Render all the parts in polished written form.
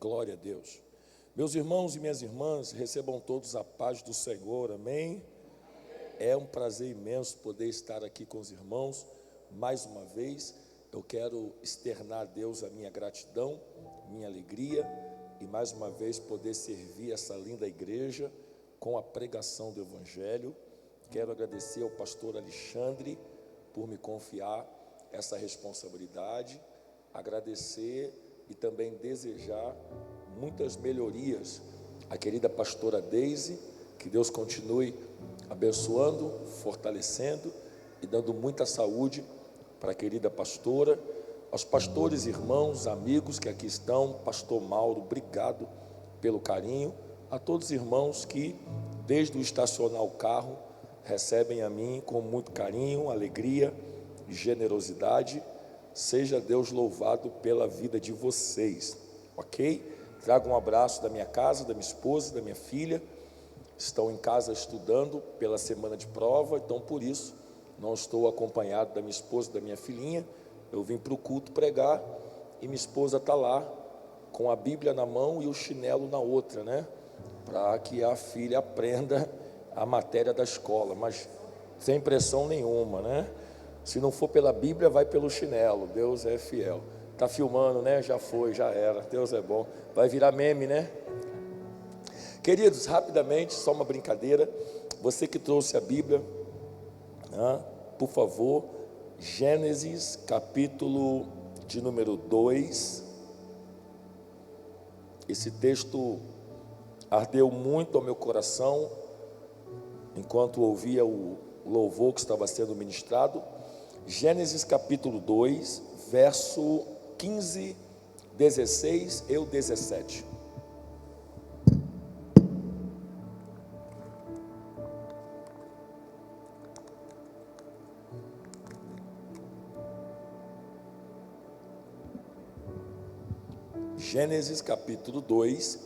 Glória a Deus. Meus irmãos e minhas irmãs, recebam todos a paz do Senhor, amém? É um prazer imenso poder estar aqui com os irmãos. Mais uma vez, eu quero externar a Deus a minha gratidão, minha alegria, e mais uma vez poder servir essa linda igreja com a pregação do Evangelho. Quero agradecer ao pastor Alexandre por me confiar essa responsabilidade, agradecer e também desejar muitas melhorias à querida pastora Deise, que Deus continue abençoando, fortalecendo e dando muita saúde para a querida pastora, aos pastores, irmãos, amigos que aqui estão, pastor Mauro, obrigado pelo carinho, a todos os irmãos que desde o estacionar o carro recebem a mim com muito carinho, alegria e generosidade. Seja Deus louvado pela vida de vocês, ok? Trago um abraço da minha casa, da minha esposa, da minha filha. Estão em casa estudando pela semana de prova, então por isso não estou acompanhado da minha esposa, da minha filhinha. Eu vim para o culto pregar e minha esposa está lá com a Bíblia na mão e o chinelo na outra, né? Para que a filha aprenda a matéria da escola, mas sem pressão nenhuma, né? Se não for pela Bíblia, vai pelo chinelo. Deus é fiel. Está filmando, né? Já foi, já era. Deus é bom. Vai virar meme, né? Queridos, rapidamente, só uma brincadeira. Você que trouxe a Bíblia, por favor, Gênesis, capítulo de número 2. Esse texto ardeu muito ao meu coração enquanto ouvia o louvor que estava sendo ministrado. Gênesis capítulo 2, verso 15, 16 e 17. Gênesis capítulo 2,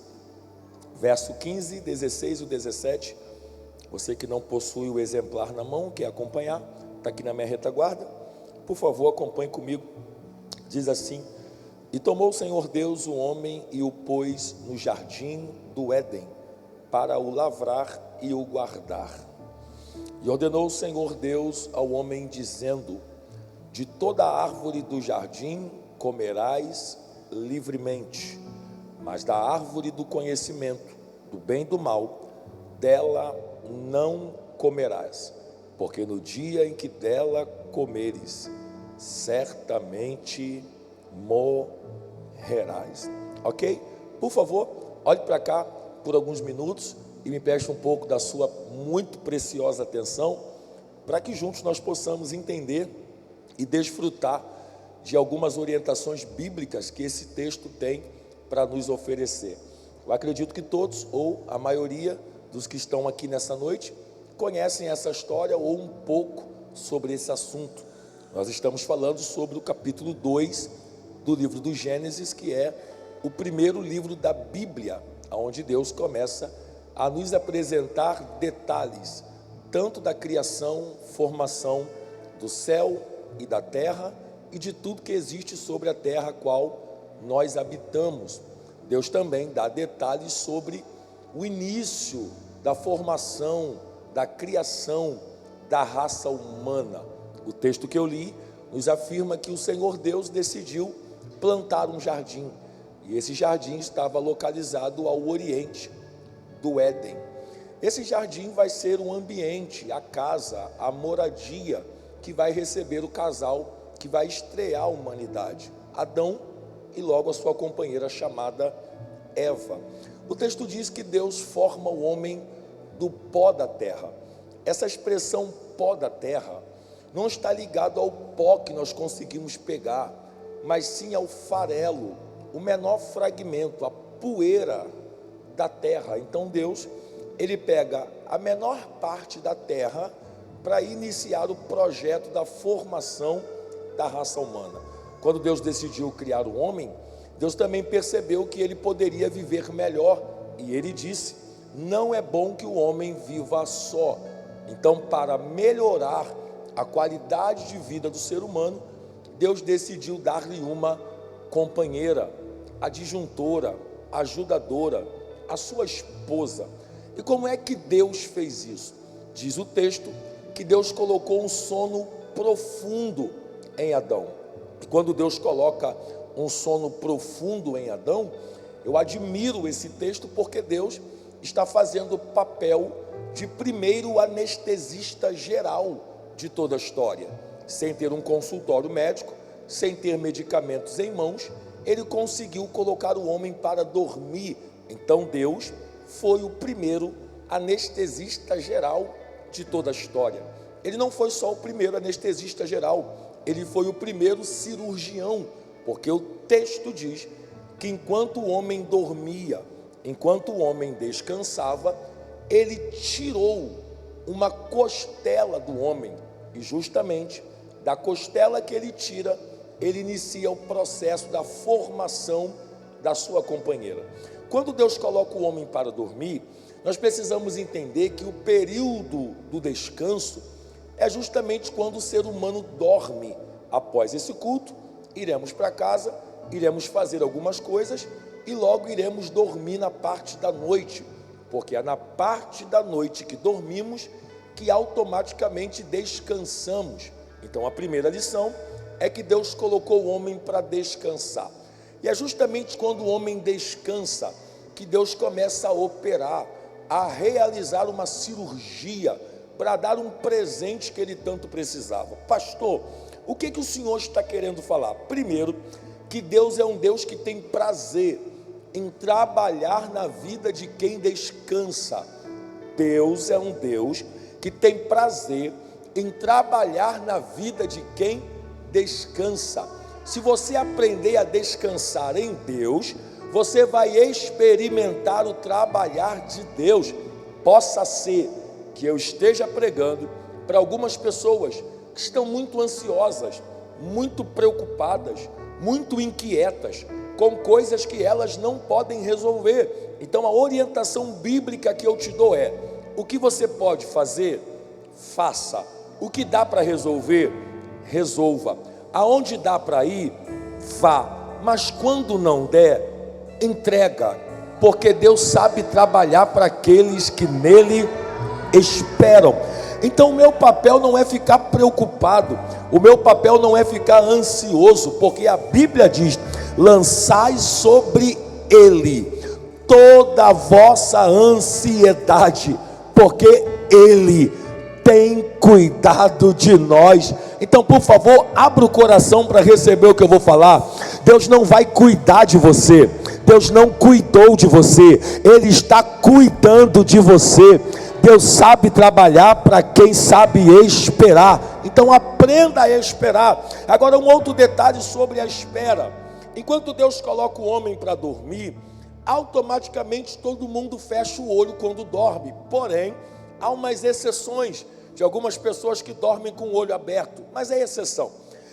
verso 15, 16 e 17. Você que não possui o exemplar na mão, quer acompanhar, está aqui na minha retaguarda, por favor acompanhe comigo. Diz assim: e tomou o Senhor Deus o homem e o pôs no jardim do Éden para o lavrar e o guardar. E ordenou o Senhor Deus ao homem dizendo: de toda a árvore do jardim comerás livremente, mas da árvore do conhecimento do bem e do mal, dela não comerás, porque no dia em que dela comeres, certamente morrerás. Ok? Por favor, olhe para cá por alguns minutos e me preste um pouco da sua muito preciosa atenção, para que juntos nós possamos entender e desfrutar de algumas orientações bíblicas que esse texto tem para nos oferecer. Eu acredito que todos, ou a maioria dos que estão aqui nessa noite, conhecem essa história ou um pouco sobre esse assunto. Nós estamos falando sobre o capítulo 2 do livro do Gênesis, que é o primeiro livro da Bíblia, onde Deus começa a nos apresentar detalhes, tanto da criação, formação do céu e da terra, e de tudo que existe sobre a terra a qual nós habitamos. Deus também dá detalhes sobre o início da formação, da criação da raça humana. O texto que eu li nos afirma que o Senhor Deus decidiu plantar um jardim, e esse jardim estava localizado ao oriente do Éden. Esse jardim vai ser um ambiente, a casa, a moradia que vai receber o casal que vai estrear a humanidade, Adão e logo a sua companheira chamada Eva. O texto diz que Deus forma o homem do pó da terra. Essa expressão pó da terra não está ligado ao pó que nós conseguimos pegar, mas sim ao farelo, o menor fragmento, a poeira da terra. Então Deus, ele pega a menor parte da terra para iniciar o projeto da formação da raça humana. Quando Deus decidiu criar o homem, Deus também percebeu que ele poderia viver melhor, e ele disse: não é bom que o homem viva só. Então, para melhorar a qualidade de vida do ser humano, Deus decidiu dar-lhe uma companheira, adjuntora, ajudadora, a sua esposa. E como é que Deus fez isso? Diz o texto que Deus colocou um sono profundo em Adão. E quando Deus coloca um sono profundo em Adão, eu admiro esse texto porque Deus está fazendo o papel de primeiro anestesista geral de toda a história. Sem ter um consultório médico, sem ter medicamentos em mãos, ele conseguiu colocar o homem para dormir. Então Deus foi o primeiro anestesista geral de toda a história. Ele não foi só o primeiro anestesista geral, ele foi o primeiro cirurgião, porque o texto diz que enquanto o homem dormia, enquanto o homem descansava, ele tirou uma costela do homem, e justamente da costela que ele tira, ele inicia o processo da formação da sua companheira. Quando Deus coloca o homem para dormir, nós precisamos entender que o período do descanso é justamente quando o ser humano dorme. Após esse culto, iremos para casa, iremos fazer algumas coisas e logo iremos dormir na parte da noite, porque é na parte da noite que dormimos que automaticamente descansamos. Então a primeira lição é que Deus colocou o homem para descansar, e é justamente quando o homem descansa que Deus começa a operar, a realizar uma cirurgia para dar um presente que ele tanto precisava. Pastor, o que o senhor está querendo falar? Primeiro, que Deus é um Deus que tem prazer em trabalhar na vida de quem descansa. Deus é um Deus que tem prazer em trabalhar na vida de quem descansa. Se você aprender a descansar em Deus, você vai experimentar o trabalhar de Deus. Possa ser que eu esteja pregando para algumas pessoas que estão muito ansiosas, muito preocupadas, muito inquietas, com coisas que elas não podem resolver. Então a orientação bíblica que eu te dou é: o que você pode fazer, faça. O que dá para resolver, resolva. Aonde dá para ir, vá. Mas quando não der, entrega, porque Deus sabe trabalhar para aqueles que nele esperam. Então o meu papel não é ficar preocupado, o meu papel não é ficar ansioso, porque a Bíblia diz: lançai sobre ele toda a vossa ansiedade, porque ele tem cuidado de nós. Então, por favor, abra o coração para receber o que eu vou falar. Deus não vai cuidar de você, Deus não cuidou de você, Ele está cuidando de você. Deus sabe trabalhar para quem sabe esperar. Então aprenda a esperar. Agora, um outro detalhe sobre a espera: enquanto Deus coloca o homem para dormir, automaticamente todo mundo fecha o olho quando dorme. Porém, há umas exceções de algumas pessoas que dormem com o olho aberto, mas é exceção.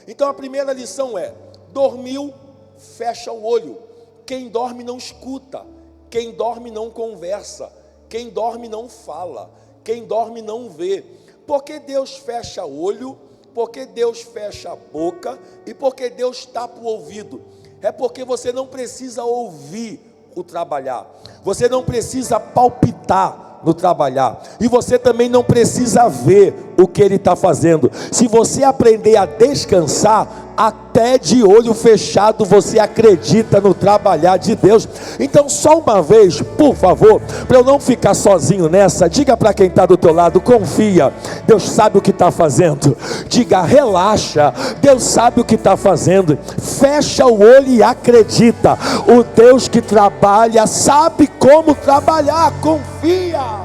Então a primeira lição é: dormiu, fecha o olho. Quem dorme não escuta, quem dorme não conversa, quem dorme não fala, quem dorme não vê. Porque Deus fecha o olho, porque Deus fecha a boca e porque Deus tapa o ouvido. É porque você não precisa ouvir o trabalhar, você não precisa palpitar no trabalhar, e você também não precisa ver o que ele está fazendo. Se você aprender a descansar, até de olho fechado você acredita no trabalhar de Deus. Então, só uma vez, por favor, para eu não ficar sozinho nessa, diga para quem está do teu lado: confia, Deus sabe o que está fazendo. Diga: relaxa, Deus sabe o que está fazendo. Fecha o olho e acredita, o Deus que trabalha sabe como trabalhar. Confia.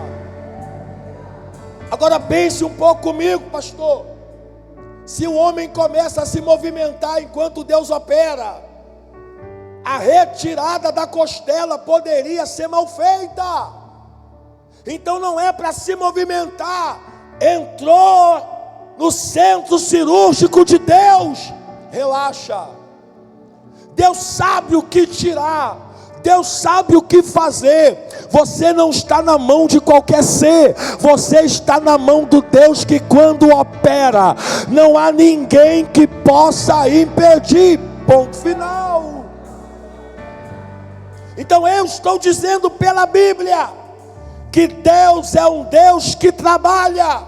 Agora pense um pouco comigo, pastor. Se o homem começa a se movimentar enquanto Deus opera, a retirada da costela poderia ser mal feita. Então não é para se movimentar. Entrou no centro cirúrgico de Deus, relaxa. Deus sabe o que tirar, Deus sabe o que fazer. Você não está na mão de qualquer ser, você está na mão do Deus que, quando opera, não há ninguém que possa impedir. Ponto final. Então eu estou dizendo pela Bíblia que Deus é um Deus que trabalha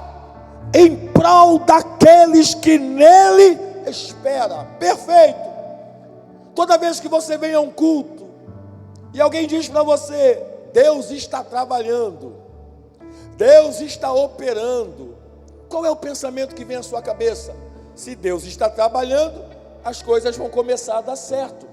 em prol daqueles que nele esperam. Perfeito. Toda vez que você vem a um culto e alguém diz para você: Deus está trabalhando, Deus está operando, qual é o pensamento que vem à sua cabeça? Se Deus está trabalhando, as coisas vão começar a dar certo,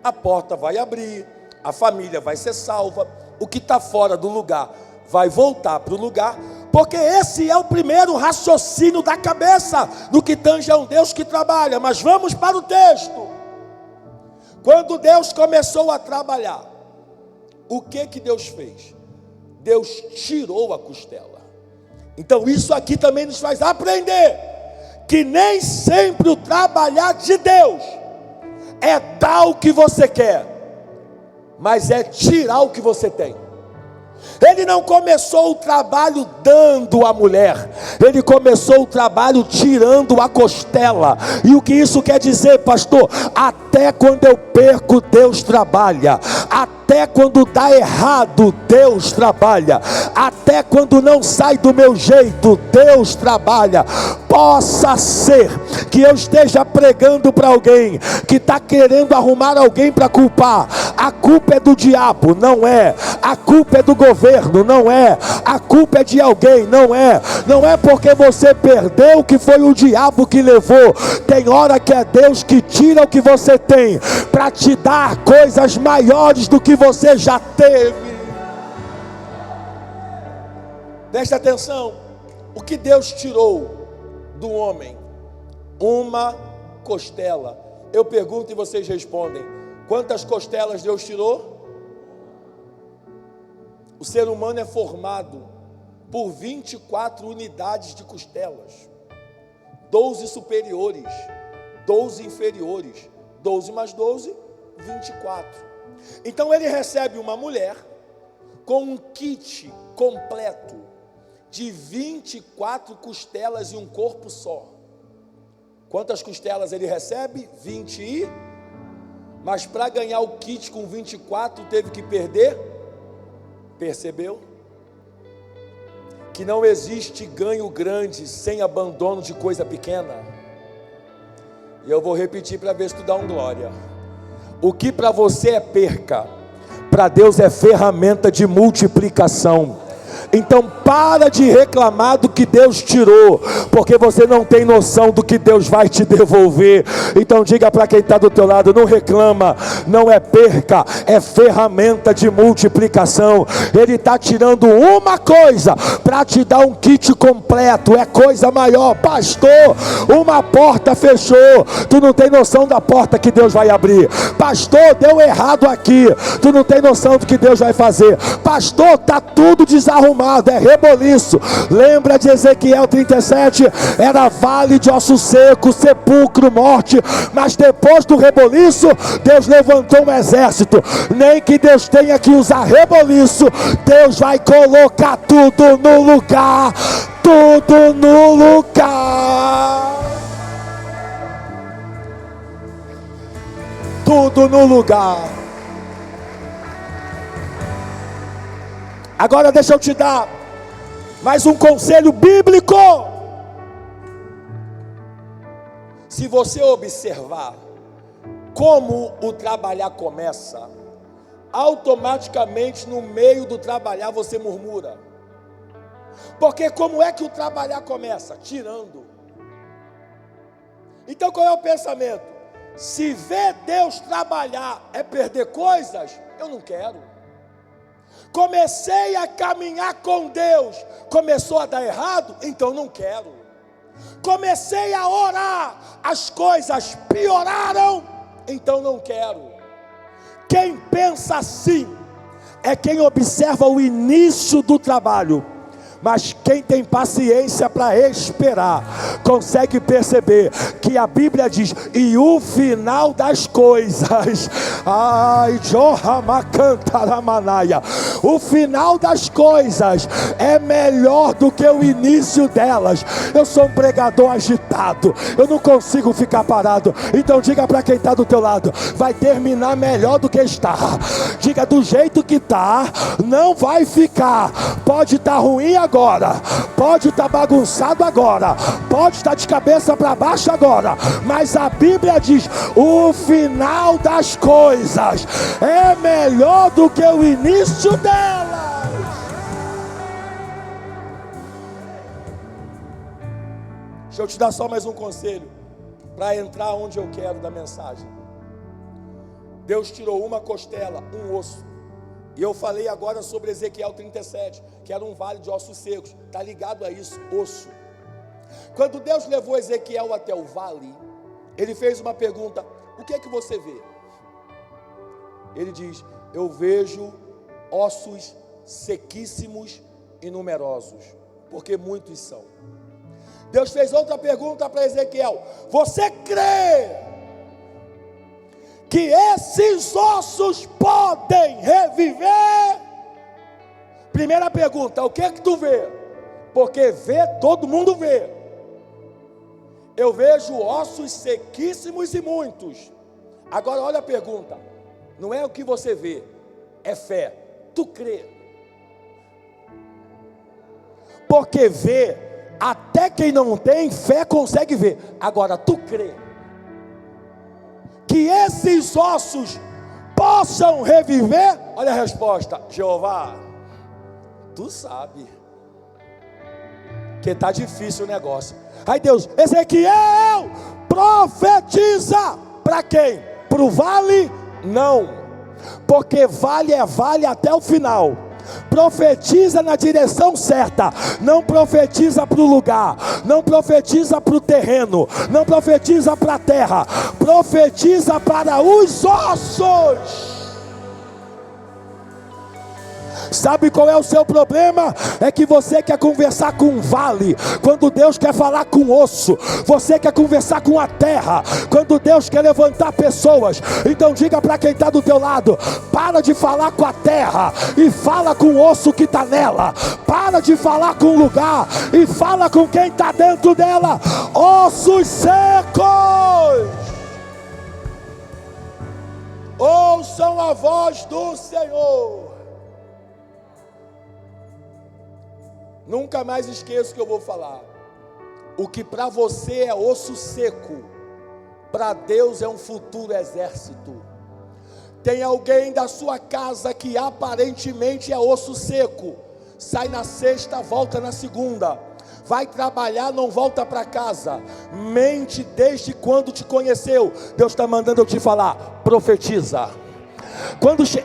a porta vai abrir, a família vai ser salva, o que está fora do lugar vai voltar para o lugar, porque esse é o primeiro raciocínio da cabeça no que tange a um Deus que trabalha. Mas vamos para o texto. Quando Deus começou a trabalhar, o que Deus fez? Deus tirou a costela. Então isso aqui também nos faz aprender que nem sempre o trabalhar de Deus é dar o que você quer, mas é tirar o que você tem. Ele não começou o trabalho dando a mulher, ele começou o trabalho tirando a costela. E o que isso quer dizer, pastor? Até quando eu perco, Deus trabalha. Até quando dá errado, Deus trabalha. Até quando não sai do meu jeito, Deus trabalha. Possa ser que eu esteja pregando para alguém que está querendo arrumar alguém para culpar. A culpa é do diabo, não é. A culpa é do governo, não é. A culpa é de alguém, não é. Não é porque você perdeu que foi o diabo que levou. Tem hora que é Deus que tira o que você tem para te dar coisas maiores do que você já teve. Presta atenção. O que Deus tirou do homem? Uma costela. Eu pergunto e vocês respondem: quantas costelas Deus tirou? O ser humano é formado por 24 unidades de costelas, 12 superiores, 12 inferiores, 12 mais 12, 24. Então ele recebe uma mulher com um kit completo de 24 costelas e um corpo só. Quantas costelas ele recebe? 20 Mas para ganhar o kit com 24 teve que perder. Percebeu? Que não existe ganho grande sem abandono de coisa pequena. E eu vou repetir para ver se tu dá um glória. O que para você é perca, para Deus é ferramenta de multiplicação. Então para de reclamar do que Deus tirou, porque você não tem noção do que Deus vai te devolver. Então diga para quem está do teu lado: não reclama, não é perca, é ferramenta de multiplicação. Ele está tirando uma coisa para te dar um kit completo, é coisa maior. Pastor, uma porta fechou, tu não tem noção da porta que Deus vai abrir. Pastor, deu errado aqui, tu não tem noção do que Deus vai fazer. Pastor, está tudo desarrumado, é reboliço. Lembra de Ezequiel 37? Era vale de ossos secos, sepulcro, morte. Mas depois do reboliço, Deus levantou um exército. Nem que Deus tenha que usar reboliço, Deus vai colocar tudo no lugar. Tudo no lugar. Tudo no lugar. Agora deixa eu te dar mais um conselho bíblico. Se você observar como o trabalhar começa, automaticamente no meio do trabalhar você murmura. Porque como é que o trabalhar começa? Tirando. Então qual é o pensamento? Se ver Deus trabalhar é perder coisas, eu não quero. Comecei a caminhar com Deus, começou a dar errado, então não quero. Comecei a orar, as coisas pioraram, então não quero. Quem pensa assim é quem observa o início do trabalho. Mas quem tem paciência para esperar, consegue perceber que a Bíblia diz: e o final das coisas, ai, O final das coisas é melhor do que o início delas. Eu sou um pregador agitado, eu não consigo ficar parado. Então diga para quem está do teu lado: vai terminar melhor do que está. Diga: do jeito que está, não vai ficar. Pode estar ruim agora, pode estar bagunçado agora, pode estar de cabeça para baixo agora, mas a Bíblia diz: o final das coisas é melhor do que o início delas. Deixa eu te dar só mais um conselho para entrar onde eu quero da mensagem. Deus tirou uma costela, um osso. E eu falei agora sobre Ezequiel 37, que era um vale de ossos secos. Está ligado a isso, osso. Quando Deus levou Ezequiel até o vale, ele fez uma pergunta: o que é que você vê? Ele diz: eu vejo ossos sequíssimos e numerosos, porque muitos são. Deus fez outra pergunta para Ezequiel: você crê que esses ossos podem reviver? Primeira pergunta: o que é que tu vê? Porque vê, todo mundo vê. Eu vejo ossos sequíssimos e muitos. Agora olha a pergunta: não é o que você vê, é fé. Tu crê? Porque vê, até quem não tem fé consegue ver. Agora tu crê que esses ossos possam reviver? Olha a resposta: Jeová, tu sabe que está difícil o negócio. Aí Deus: Ezequiel, profetiza. Para quem? Para o vale? Não, porque vale é vale até o final. Profetiza na direção certa, não profetiza para o lugar, não profetiza para o terreno, não profetiza para a terra, profetiza para os ossos. Sabe qual é o seu problema? É que você quer conversar com um vale, quando Deus quer falar com osso. Você quer conversar com a terra, quando Deus quer levantar pessoas. Então diga para quem está do teu lado: para de falar com a terra e fala com o osso que está nela. Para de falar com o lugar e fala com quem está dentro dela. Ossos secos, ouçam a voz do Senhor. Nunca mais esqueço o que eu vou falar. O que para você é osso seco, para Deus é um futuro exército. Tem alguém da sua casa que aparentemente é osso seco, sai na sexta, volta na segunda, vai trabalhar, não volta para casa, mente desde quando te conheceu. Deus está mandando eu te falar: profetiza.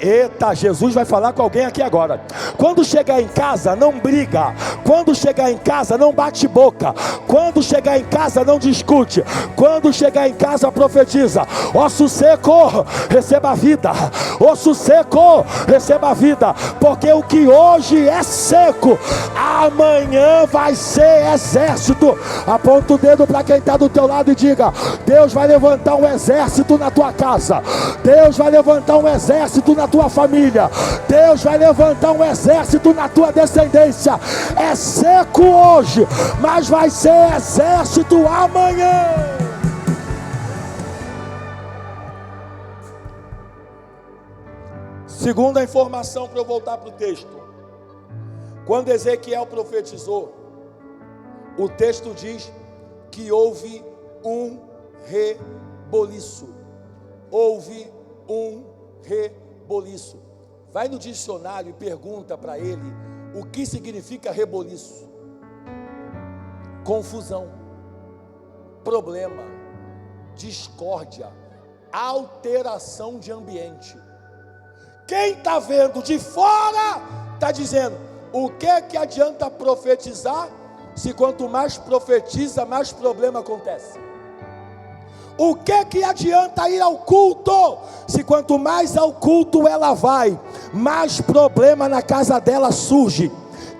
Eita, Jesus vai falar com alguém aqui agora. Quando chegar em casa, não briga. Quando chegar em casa, não bate boca. Quando chegar em casa, não discute. Quando chegar em casa, profetiza: osso seco, receba a vida. Osso seco, receba a vida. Porque o que hoje é seco, amanhã vai ser exército. Aponta o dedo para quem está do teu lado e diga: Deus vai levantar um exército na tua casa. Deus vai levantar um exército na tua família. Deus vai levantar um exército na tua descendência. É seco hoje, mas vai ser exército amanhã. Segunda informação para eu voltar para o texto. Quando Ezequiel profetizou, o texto diz que houve um reboliço. Houve um reboliço. Vai no dicionário e pergunta para ele o que significa reboliço. Confusão, problema, discórdia, alteração de ambiente. Quem está vendo de fora está dizendo: o que adianta profetizar se quanto mais profetiza, mais problema acontece? O que adianta ir ao culto se quanto mais ao culto ela vai, mais problema na casa dela surge?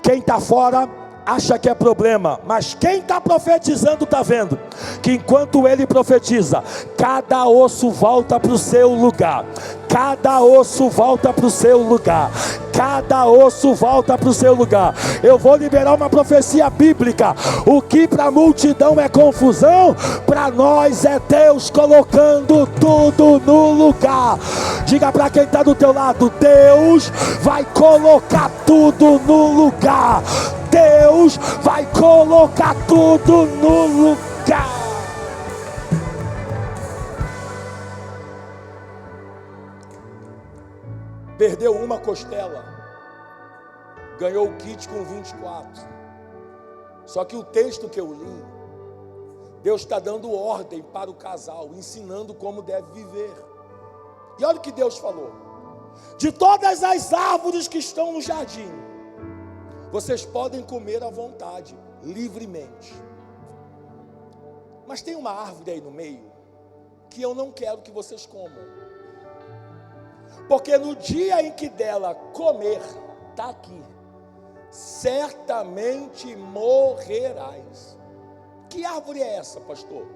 Quem está fora acha que é problema, mas quem está profetizando está vendo que enquanto ele profetiza, cada osso volta para o seu lugar. Cada osso volta para o seu lugar. cada osso volta para o seu lugar. Eu vou liberar uma profecia bíblica. O que para a multidão é confusão, para nós é Deus colocando tudo no lugar. Diga para quem está do teu lado: Deus vai colocar tudo no lugar. Deus vai colocar tudo no lugar. Perdeu uma costela, ganhou o kit com 24. Só que o texto que eu li, Deus está dando ordem para o casal, ensinando como deve viver. E olha o que Deus falou: de todas as árvores que estão no jardim, vocês podem comer à vontade, livremente. Mas tem uma árvore aí no meio que eu não quero que vocês comam. Porque no dia em que dela comer, está aqui, certamente morrerás. Que árvore é essa, pastor?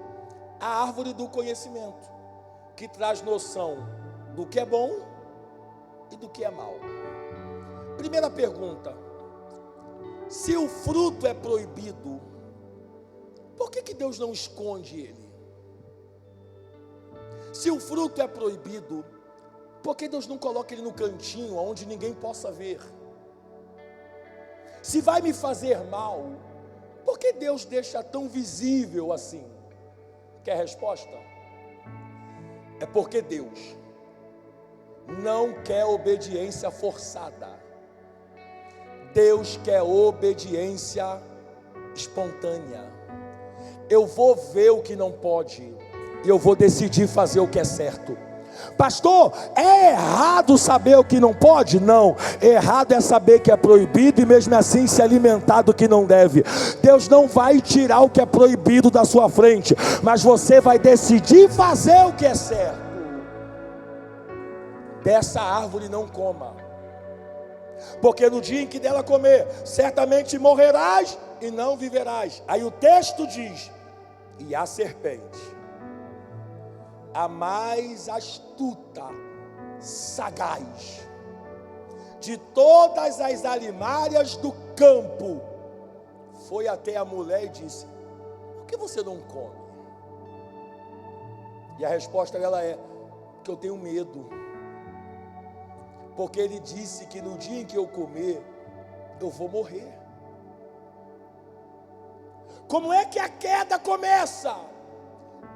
A árvore do conhecimento, que traz noção do que é bom e do que é mal. Primeira pergunta: se o fruto é proibido, por que Deus não esconde ele? Se o fruto é proibido, por que Deus não coloca ele no cantinho, onde ninguém possa ver? Se vai me fazer mal, por que Deus deixa tão visível assim? Quer resposta? É porque Deus não quer obediência forçada. Deus quer obediência espontânea. Eu vou ver o que não pode e eu vou decidir fazer o que é certo. Pastor, é errado saber o que não pode? Não, errado é saber que é proibido e mesmo assim se alimentar do que não deve. Deus não vai tirar o que é proibido da sua frente, mas você vai decidir fazer o que é certo. Dessa árvore não coma, porque no dia em que dela comer, certamente morrerás e não viverás. Aí o texto diz: e a serpente, a mais astuta, sagaz, de todas as alimárias do campo, foi até a mulher e disse: por que você não come? E a resposta dela é: porque eu tenho medo. Porque ele disse que no dia em que eu comer, eu vou morrer. Como é que a queda começa?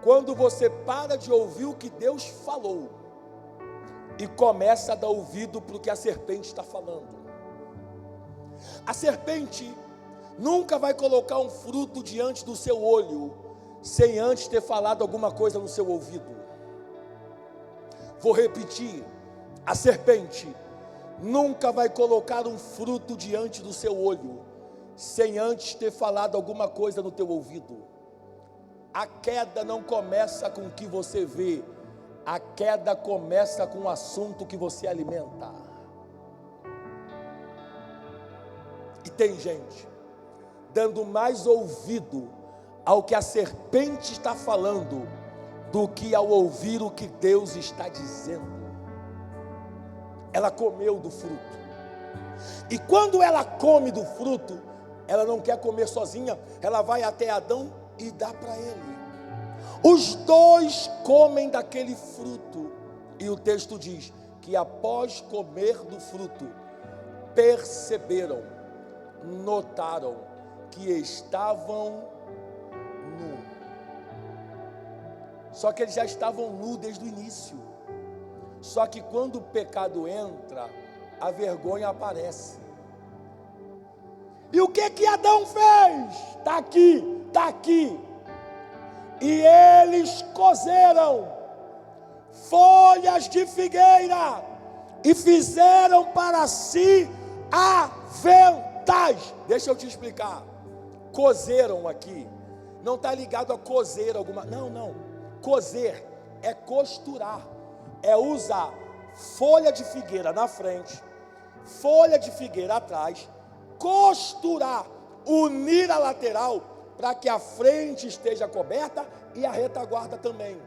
Quando você para de ouvir o que Deus falou e começa a dar ouvido para o que a serpente está falando. A serpente nunca vai colocar um fruto diante do seu olho sem antes ter falado alguma coisa no seu ouvido. Vou repetir: a serpente nunca vai colocar um fruto diante do seu olho sem antes ter falado alguma coisa no teu ouvido. A queda não começa com o que você vê, a queda começa com o assunto que você alimenta. E tem gente dando mais ouvido ao que a serpente está falando do que ao ouvir o que Deus está dizendo. Ela comeu do fruto, e quando ela come do fruto, ela não quer comer sozinha, ela vai até Adão e dá para ele. Os dois comem daquele fruto, e o texto diz que após comer do fruto, perceberam, notaram que estavam nus. Só que eles já estavam nus desde o início. Só que quando o pecado entra, a vergonha aparece. E o que Adão fez? Está aqui, está aqui. E eles cozeram folhas de figueira e fizeram para si aventais. Deixa eu te explicar. Cozeram aqui não está ligado a cozer alguma. Não. Cozer é costurar. É usar folha de figueira na frente, folha de figueira atrás, costurar, unir a lateral para que a frente esteja coberta e a retaguarda também.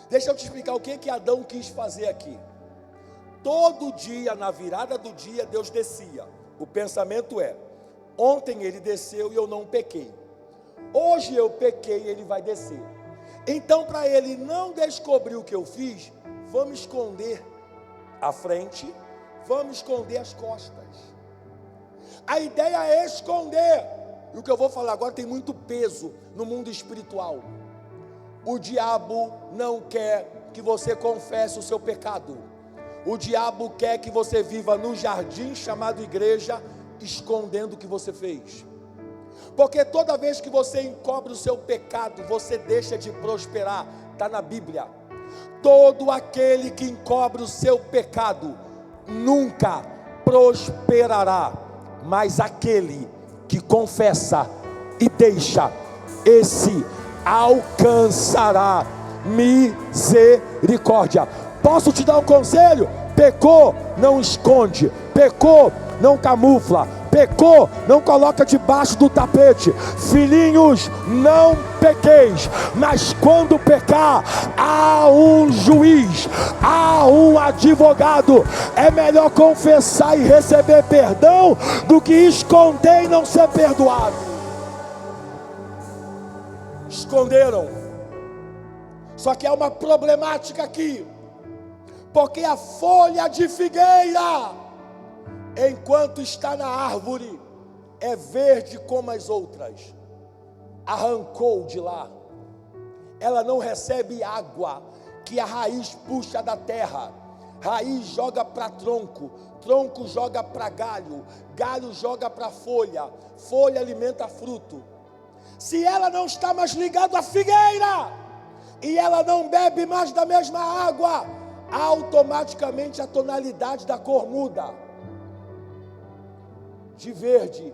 Deixa eu te explicar o que Adão quis fazer aqui. todo dia, na virada do dia, Deus descia. O pensamento é: ontem ele desceu e eu não pequei. Hoje eu pequei, ele vai descer. Então, para ele não descobrir o que eu fiz, vamos esconder a frente, vamos esconder as costas. A ideia é esconder. E o que eu vou falar agora tem muito peso no mundo espiritual. O diabo não quer que você confesse o seu pecado. O diabo quer que você viva no jardim chamado igreja, escondendo o que você fez. Porque toda vez que você encobre o seu pecado, você deixa de prosperar. Está na Bíblia. Todo aquele que encobre o seu pecado nunca prosperará, mas aquele que confessa e deixa, esse alcançará misericórdia. Posso te dar um conselho? Pecou, não esconde. Pecou, não camufla. Pecou, não coloca debaixo do tapete. Filhinhos, não pequeis, mas quando pecar, há um juiz, há um advogado. É melhor confessar e receber perdão do que esconder e não ser perdoado. Esconderam. Só que há uma problemática aqui, porque a folha de figueira, enquanto está na árvore, é verde como as outras. Arrancou de lá. Ela não recebe água que a raiz puxa da terra. Raiz joga para tronco, tronco joga para galho, galho joga para folha, folha alimenta fruto. Se ela não está mais ligada à figueira, e ela não bebe mais da mesma água, automaticamente a tonalidade da cor muda. De verde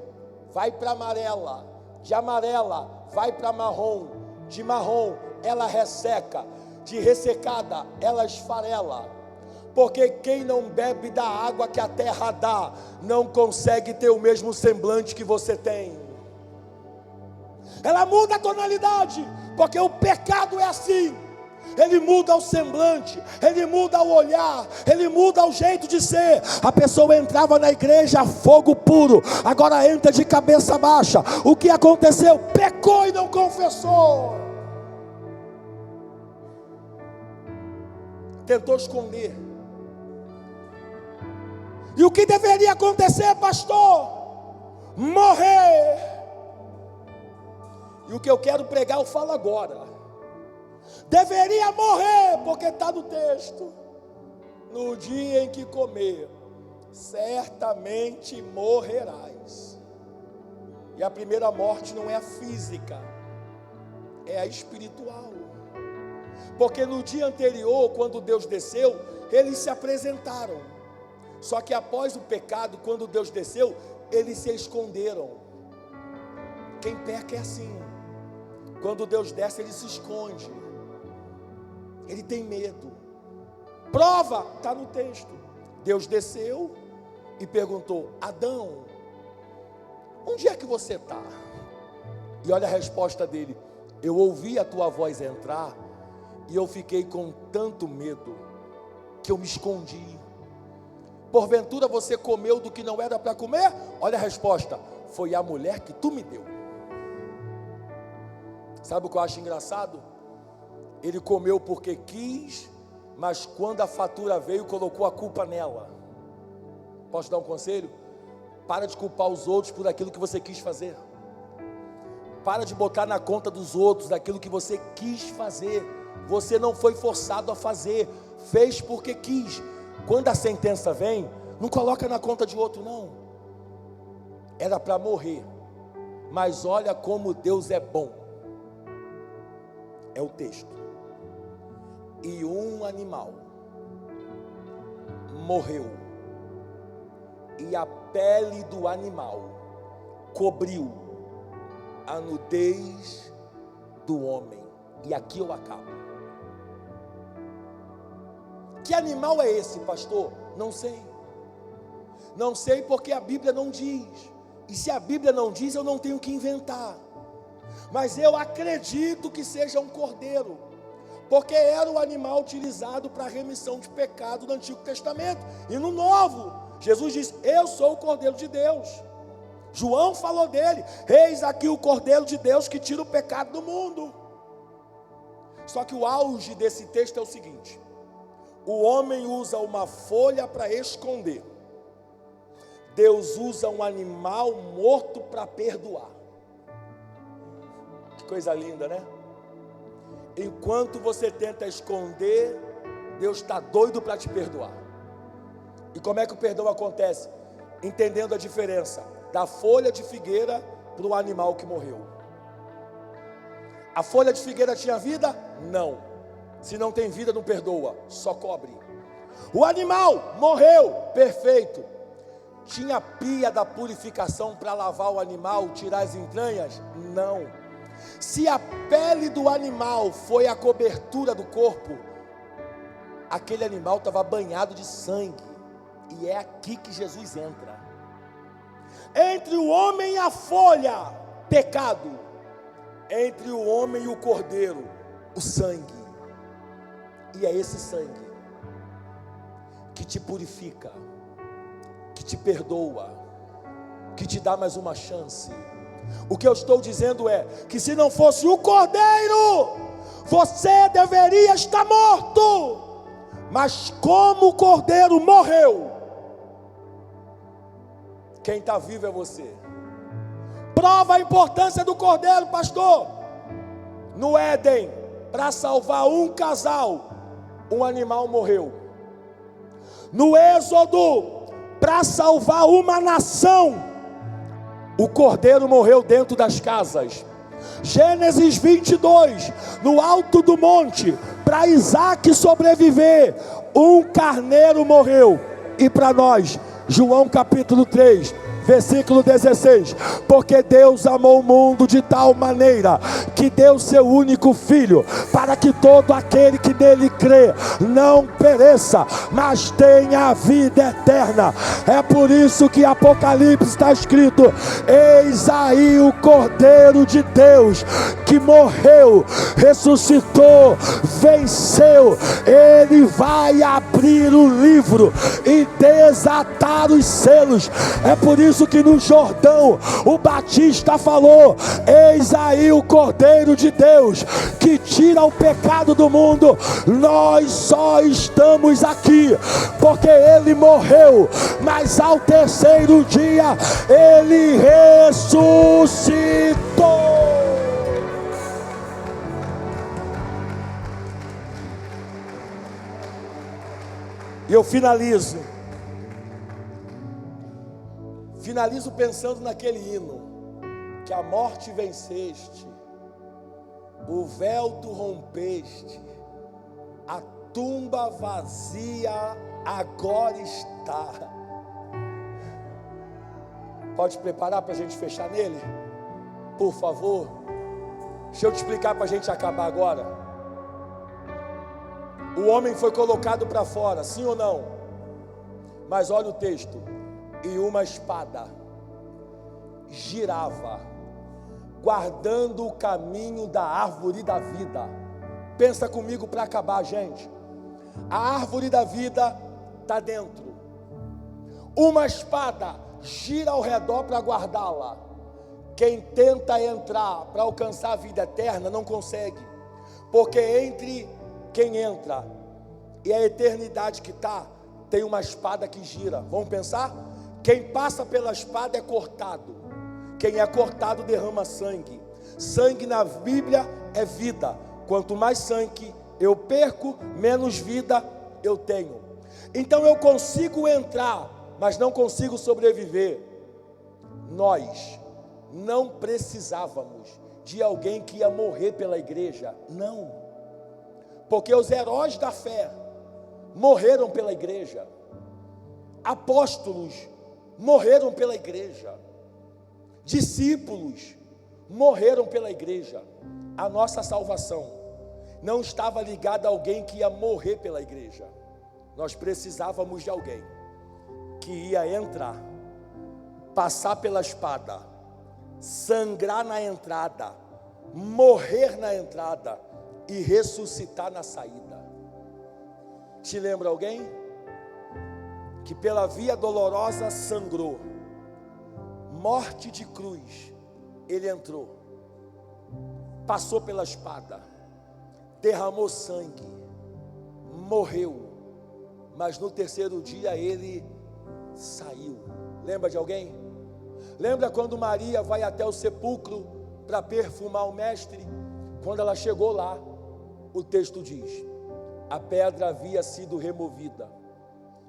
vai para amarela, de amarela vai para marrom, de marrom ela resseca, de ressecada ela esfarela. Porque quem não bebe da água que a terra dá, não consegue ter o mesmo semblante que você tem. Ela muda a tonalidade, porque o pecado é assim. Ele muda o semblante, ele muda o olhar, ele muda o jeito de ser. A pessoa entrava na igreja fogo puro, agora entra de cabeça baixa. O que aconteceu? Pecou e não confessou. Tentou esconder. E o que deveria acontecer, pastor? Morrer. E o que eu quero pregar, eu falo agora. Deveria morrer, porque está no texto. No dia em que comer, certamente morrerás. E a primeira morte não é a física, é a espiritual. Porque no dia anterior, quando Deus desceu, eles se apresentaram. Só que após o pecado, quando Deus desceu, eles se esconderam. Quem peca é assim. Quando Deus desce, ele se esconde. Ele tem medo. Prova, está no texto. Deus desceu e perguntou: Adão, onde é que você está? E olha a resposta dele: eu ouvi a tua voz entrar e eu fiquei com tanto medo que eu me escondi. Porventura você comeu do que não era para comer? Olha a resposta: foi a mulher que tu me deu. Sabe o que eu acho engraçado? Ele comeu porque quis, mas quando a fatura veio, colocou a culpa nela. Posso dar um conselho? Para de culpar os outros por aquilo que você quis fazer. Para de botar na conta dos outros aquilo que você quis fazer. Você não foi forçado a fazer, fez porque quis. Quando a sentença vem, não coloca na conta de outro, não. Era para morrer, mas olha como Deus é bom. É o texto. E um animal morreu, e a pele do animal cobriu a nudez do homem. E aqui eu acabo. Que animal é esse, pastor? Não sei. Não sei, porque a Bíblia não diz. E se a Bíblia não diz, eu não tenho que inventar. Mas eu acredito que seja um cordeiro, porque era o animal utilizado para a remissão de pecado no Antigo Testamento. E no Novo, Jesus diz: eu sou o Cordeiro de Deus. João falou dele: eis aqui o Cordeiro de Deus que tira o pecado do mundo. Só que o auge desse texto é o seguinte: o homem usa uma folha para esconder, Deus usa um animal morto para perdoar. Que coisa linda, né? Enquanto você tenta esconder, Deus está doido para te perdoar. E como é que o perdão acontece? Entendendo a diferença da folha de figueira para o animal que morreu. A folha de figueira tinha vida? Não. Se não tem vida, não perdoa, só cobre. O animal morreu, perfeito. Tinha pia da purificação para lavar o animal, tirar as entranhas? Não. Se a pele do animal foi a cobertura do corpo, aquele animal estava banhado de sangue. E é aqui que Jesus entra. Entre o homem e a folha, pecado. Entre o homem e o cordeiro, o sangue. E é esse sangue que te purifica, que te perdoa, que te dá mais uma chance. O que eu estou dizendo é que se não fosse o cordeiro, você deveria estar morto. Mas como o cordeiro morreu, quem está vivo é você. Prova a importância do cordeiro, pastor. No Éden, para salvar um casal, um animal morreu. No Êxodo, para salvar uma nação, o cordeiro morreu dentro das casas. Gênesis 22, no alto do monte, para Isaac sobreviver, um carneiro morreu. E para nós, João capítulo 3, versículo 16: porque Deus amou o mundo de tal maneira que deu seu único filho, para que todo aquele que nele crê não pereça, mas tenha a vida eterna. É por isso que Apocalipse está escrito: eis aí o Cordeiro de Deus, que morreu, ressuscitou, venceu. Ele vai abrir o livro e desatar os selos. É por isso que no Jordão o Batista falou: eis aí o Cordeiro de Deus que tira o pecado do mundo. Nós só estamos aqui porque ele morreu, mas ao terceiro dia ele ressuscitou. E eu finalizo pensando naquele hino: que a morte venceste, o véu tu rompeste, a tumba vazia agora está. Pode preparar para a gente fechar nele? Por favor. Deixa eu te explicar para a gente acabar agora. O homem foi colocado para fora, sim ou não? Mas olha o texto: e uma espada girava, guardando o caminho da árvore da vida. Pensa comigo para acabar, gente. A árvore da vida está dentro. Uma espada gira ao redor para guardá-la. Quem tenta entrar para alcançar a vida eterna não consegue, porque entre quem entra e a eternidade que está, tem uma espada que gira. Vamos pensar? Quem passa pela espada é cortado. Quem é cortado derrama sangue. Sangue na Bíblia é vida. Quanto mais sangue eu perco, menos vida eu tenho. Então eu consigo entrar, mas não consigo sobreviver. Nós não precisávamos de alguém que ia morrer pela igreja. Não. Porque os heróis da fé morreram pela igreja. Apóstolos morreram pela igreja. Discípulos morreram pela igreja. A nossa salvação não estava ligada a alguém que ia morrer pela igreja. Nós precisávamos de alguém que ia entrar, passar pela espada, sangrar na entrada, morrer na entrada e ressuscitar na saída. Te lembra alguém? Que pela via dolorosa sangrou, morte de cruz, ele entrou, passou pela espada, derramou sangue, morreu, mas no terceiro dia ele saiu. Lembra de alguém? Lembra quando Maria vai até o sepulcro para perfumar o mestre? Quando ela chegou lá, o texto diz: a pedra havia sido removida,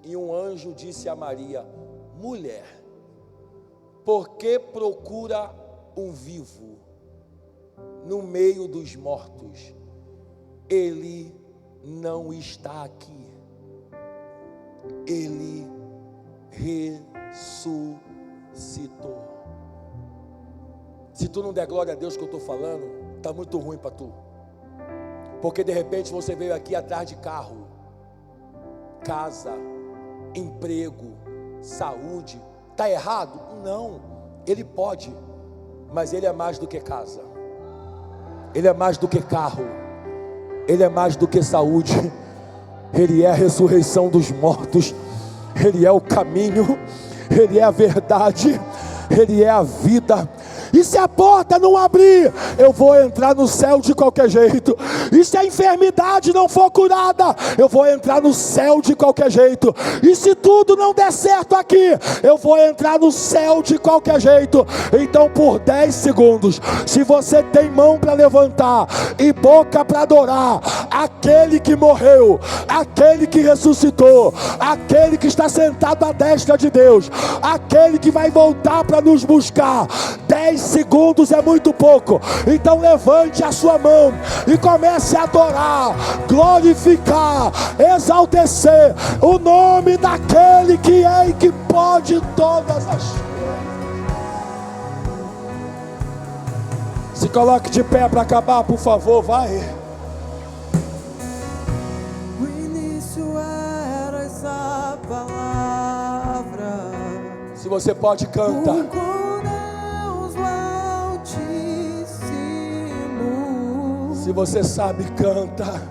e um anjo disse a Maria: mulher, por que procura um vivo no meio dos mortos? Ele não está aqui, ele ressuscitou. Se tu não der glória a Deus que eu estou falando, está muito ruim para tu, porque de repente você veio aqui atrás de carro, casa, emprego, saúde. Está errado? Não, ele pode, mas ele é mais do que casa, ele é mais do que carro, ele é mais do que saúde. Ele é a ressurreição dos mortos, ele é o caminho, ele é a verdade, ele é a vida. E se a porta não abrir, eu vou entrar no céu de qualquer jeito. E se a enfermidade não for curada, eu vou entrar no céu de qualquer jeito. E se tudo não der certo aqui, eu vou entrar no céu de qualquer jeito. Então por 10 segundos, se você tem mão para levantar e boca para adorar aquele que morreu, aquele que ressuscitou, aquele que está sentado à destra de Deus, aquele que vai voltar para nos buscar, 10 segundos é muito pouco. Então levante a sua mão e comece a adorar, glorificar, exaltecer o nome daquele que é e que pode todas as coisas. Se coloque de pé para acabar, por favor, vai. O início era essa palavra. Se você pode, canta. Se você sabe, canta.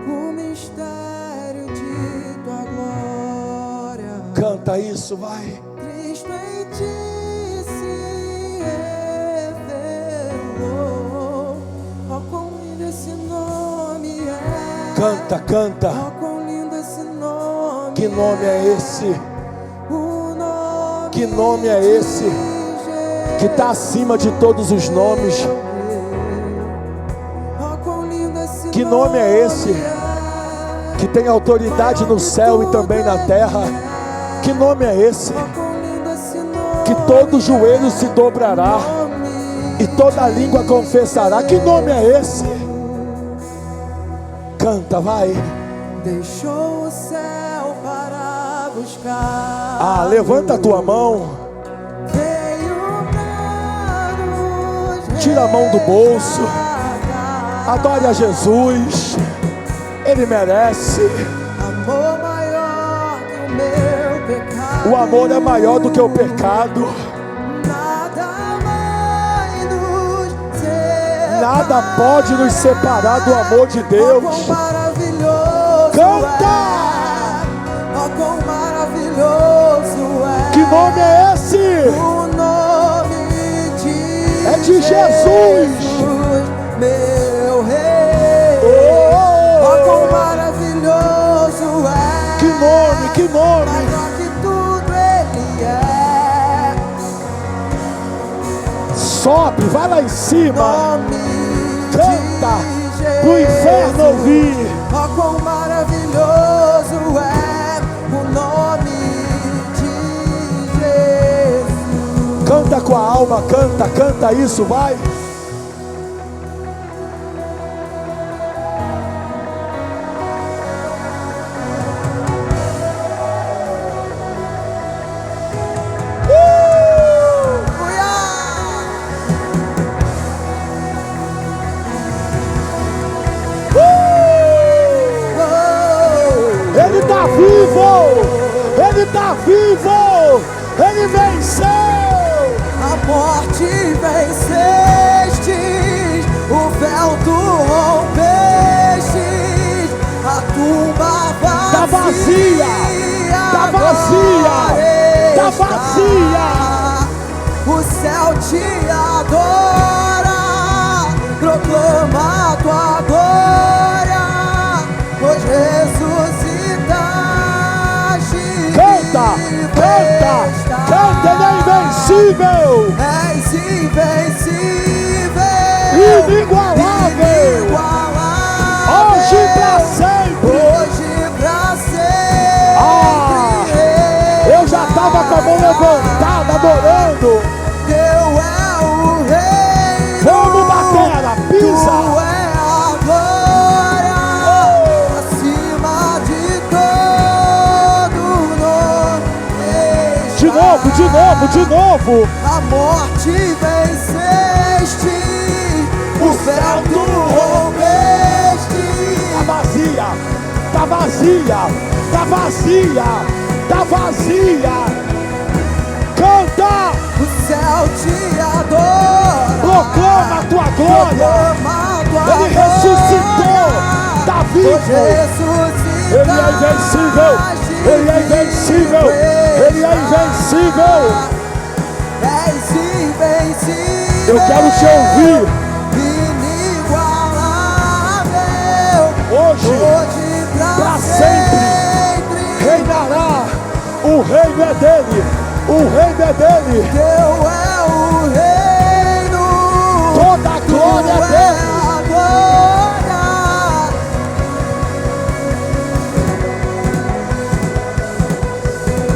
O mistério de tua glória. Canta isso, vai. Cristo em ti se revelou. Oh, quão lindo esse nome é. Canta, canta. Oh, quão lindo esse nome. Que nome é esse? O nome. Que nome é esse? Que está acima de todos os nomes. Que nome é esse? Que tem autoridade no céu e também na terra. Que nome é esse? Que todo joelho se dobrará e toda língua confessará. Que nome é esse? Canta, vai. Deixou o céu para buscar. Ah, levanta a tua mão. Tira a mão do bolso. Adore a Jesus, Ele merece. Amor maior que o meu pecado. O amor é maior do que o pecado. Nada pode nos separar do amor de Deus. Oh, quão maravilhoso canta! Oh, quão maravilhoso é. Que nome é esse? O nome de Jesus, meu rei. Oh, quão maravilhoso é. Que nome, que nome. Maior que tudo Ele é. Sobe, vai lá em cima. Canta pro inferno ouvir. Oh, quão maravilhoso é o nome de Jesus. Canta com a alma, canta, canta isso, vai. Ele está vivo, Ele venceu. A morte venceste, o véu tu rompeste, a tumba vazia. Tá vazia, tá vazia, tá vazia. O céu te adora, proclama a tua glória, pois ressuscitaste. Canta, canta, canta, ele é invencível, És invencível, inigualável, hoje pra sempre. hoje pra sempre. Eu já estava com a mão levantada, adorando. Teu é o reino, Vamos, batera, pisa. tu é a glória, acima de todo nome. De novo, de novo, de novo. A morte venceste, o véu tu rompeste. Tá vazia, tá vazia, tá vazia, tá vazia. Canta, O céu te adora, proclama a tua glória. proclama a tua Ele ressuscitou, glória, tá vivo. Ele é invencível, ele é invencível, ele é invencível. És invencível, Eu quero te ouvir inigualável, hoje, pra pra sempre. Reinará, o reino é dele, o reino é dele. Teu é o reino, Toda a glória é tu dele. a glória.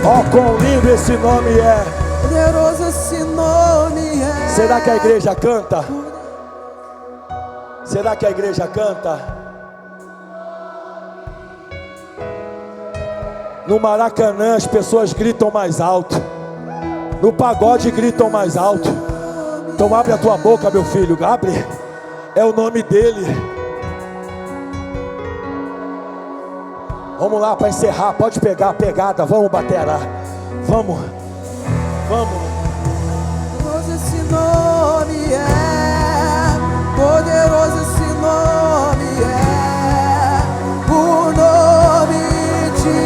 Ó, quão lindo esse nome é. Poderoso esse nome é. Será que a igreja canta? Será que a igreja canta? No Maracanã as pessoas gritam mais alto, no pagode gritam mais alto. Então abre a tua boca, meu filho, abre. É o nome dele. Vamos lá para encerrar, pode pegar a pegada. Vamos, batera, vamos, vamos. Poderoso esse nome é. Poderoso esse nome é. O nome de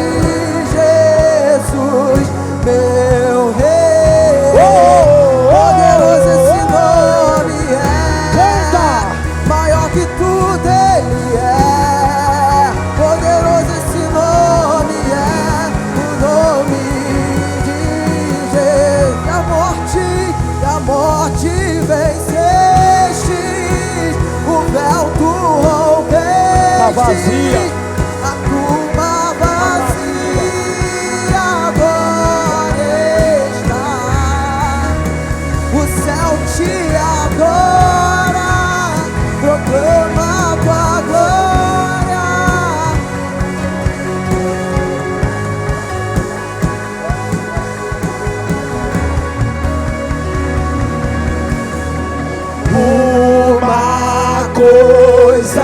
Jesus, meu rei. Poderoso esse nome é. Canta! Maior que tudo ele é. Poderoso esse nome é. O nome de Jesus. A morte venceste. O véu tu rompeste. Tá vazia. A tumba vazia agora está. O céu te adora, proclama a tua glória. Uma coisa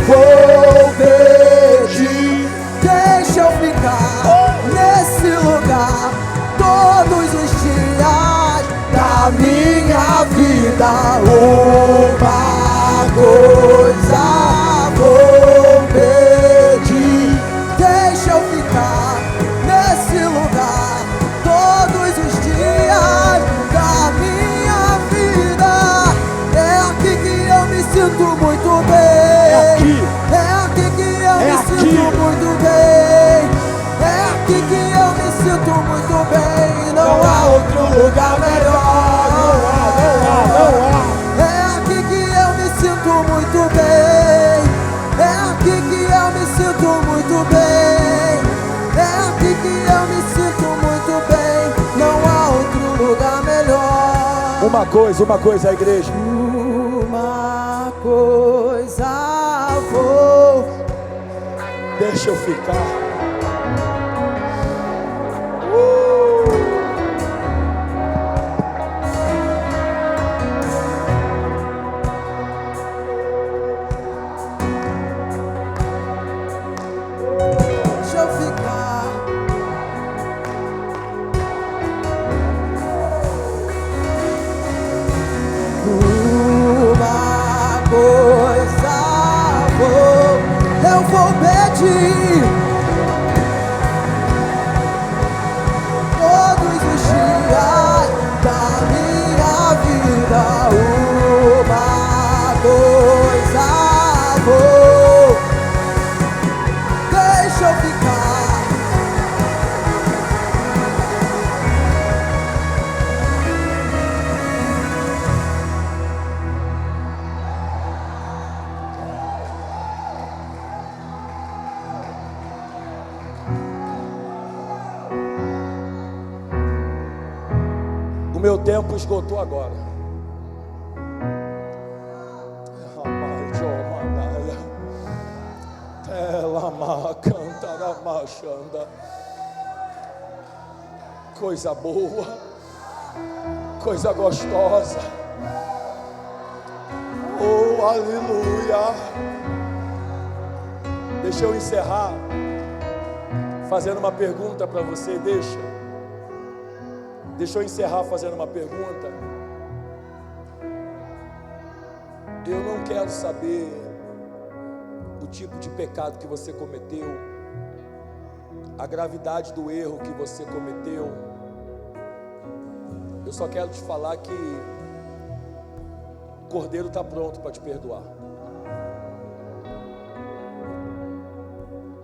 vou pedir. Deixa eu ficar nesse lugar todos os dias da minha vida. Uma coisa vou pedir. Deixa eu ficar nesse lugar todos os dias da minha vida. É aqui que eu me sinto muito bem. É aqui. É aqui que eu me aqui. sinto muito bem. É aqui que eu me sinto muito bem. Não há outro lugar melhor. Não há. É aqui que eu me sinto muito bem. É aqui que eu me sinto muito bem. É aqui que eu me sinto muito bem. Não há outro lugar melhor. Uma coisa, a igreja. Uma coisa vou. Deixa eu ficar. Deixa eu ficar. Uma eu ficar. O meu tempo esgotou agora. Coisa boa, coisa gostosa. Oh, aleluia. Deixa eu encerrar fazendo uma pergunta para você. Deixa eu encerrar fazendo uma pergunta. Eu não quero saber o tipo de pecado que você cometeu, a gravidade do erro que você cometeu. Eu só quero te falar que o Cordeiro está pronto para te perdoar.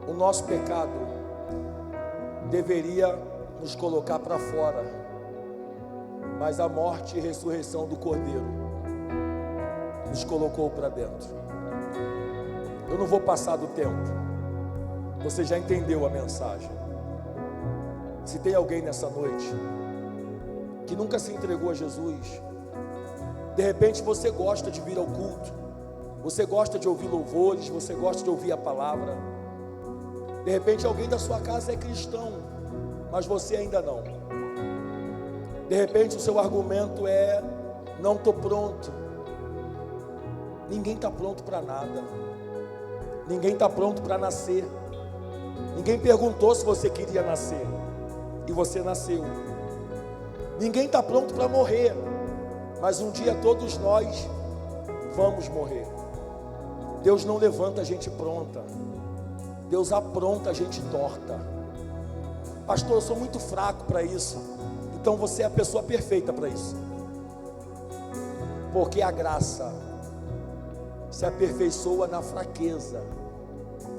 O nosso pecado deveria nos colocar para fora, mas a morte e ressurreição do Cordeiro nos colocou para dentro. Eu não vou passar do tempo. Você já entendeu a mensagem. Se tem alguém nessa noite que nunca se entregou a Jesus, de repente você gosta de vir ao culto, você gosta de ouvir louvores, você gosta de ouvir a palavra. De repente alguém da sua casa é cristão, mas você ainda não. De repente o seu argumento é: não estou pronto. Ninguém está pronto para nada. Ninguém está pronto para nascer. Ninguém perguntou se você queria nascer, e você nasceu. Ninguém está pronto para morrer, mas um dia todos nós vamos morrer. Deus não levanta a gente pronta, Deus apronta a gente torta. Pastor, eu sou muito fraco para isso. Então você é a pessoa perfeita para isso, porque a graça se aperfeiçoa na fraqueza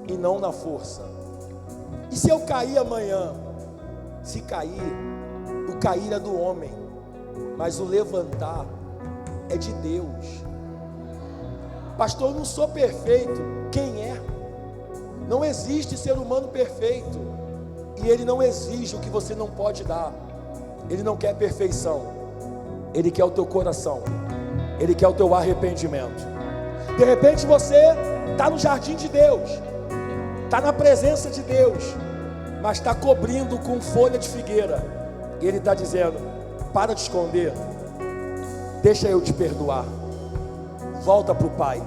e não na força. E se eu cair amanhã? Se cair, o cair é do homem, mas o levantar é de Deus. Pastor, eu não sou perfeito. Quem é? Não existe ser humano perfeito, e Ele não exige o que você não pode dar. Ele não quer perfeição, Ele quer o teu coração, Ele quer o teu arrependimento. De repente você está no jardim de Deus, está na presença de Deus, mas está cobrindo com folha de figueira, e Ele está dizendo: para de esconder, deixa eu te perdoar, volta para o Pai.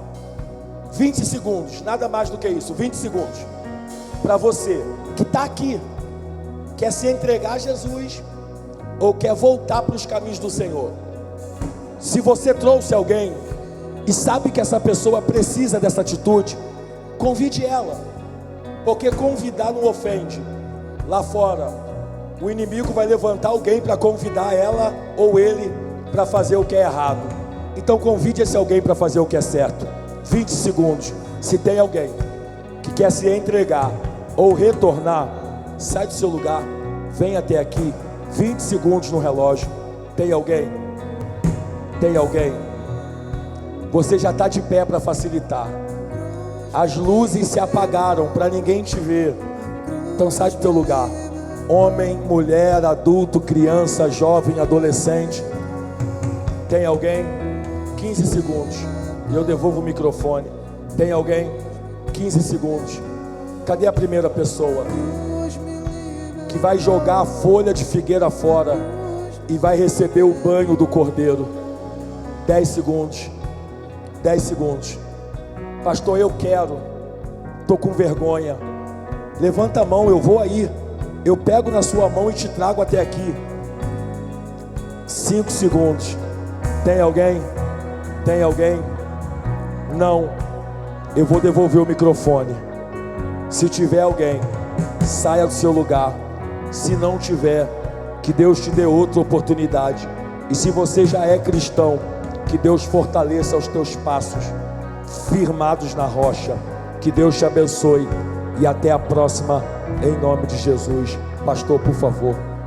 20 segundos, nada mais do que isso. 20 segundos para você que está aqui, quer se entregar a Jesus ou quer voltar para os caminhos do Senhor. Se você trouxe alguém e sabe que essa pessoa precisa dessa atitude, convide ela, porque convidar não ofende. Lá fora o inimigo vai levantar alguém para convidar ela ou ele para fazer o que é errado. Então convide esse alguém para fazer o que é certo. 20 segundos. Se tem alguém que quer se entregar ou retornar, sai do seu lugar, vem até aqui. 20 segundos no relógio. Tem alguém? Tem alguém? Você já está de pé para facilitar. As luzes se apagaram para ninguém te ver. Então sai do teu lugar. Homem, mulher, adulto, criança, jovem, adolescente. Tem alguém? 15 segundos e eu devolvo o microfone. Tem alguém? 15 segundos. Cadê a primeira pessoa que vai jogar a folha de figueira fora e vai receber o banho do Cordeiro? 10 segundos. 10 segundos. Pastor, eu quero, estou com vergonha. Levanta a mão, eu vou aí. Eu pego na sua mão e te trago até aqui. 5 segundos. Tem alguém? Tem alguém? Não. Eu vou devolver o microfone. Se tiver alguém, saia do seu lugar. Se não tiver, que Deus te dê outra oportunidade. E se você já é cristão, que Deus fortaleça os teus passos firmados na rocha. Que Deus te abençoe. e até a próxima, em nome de Jesus. Pastor, por favor.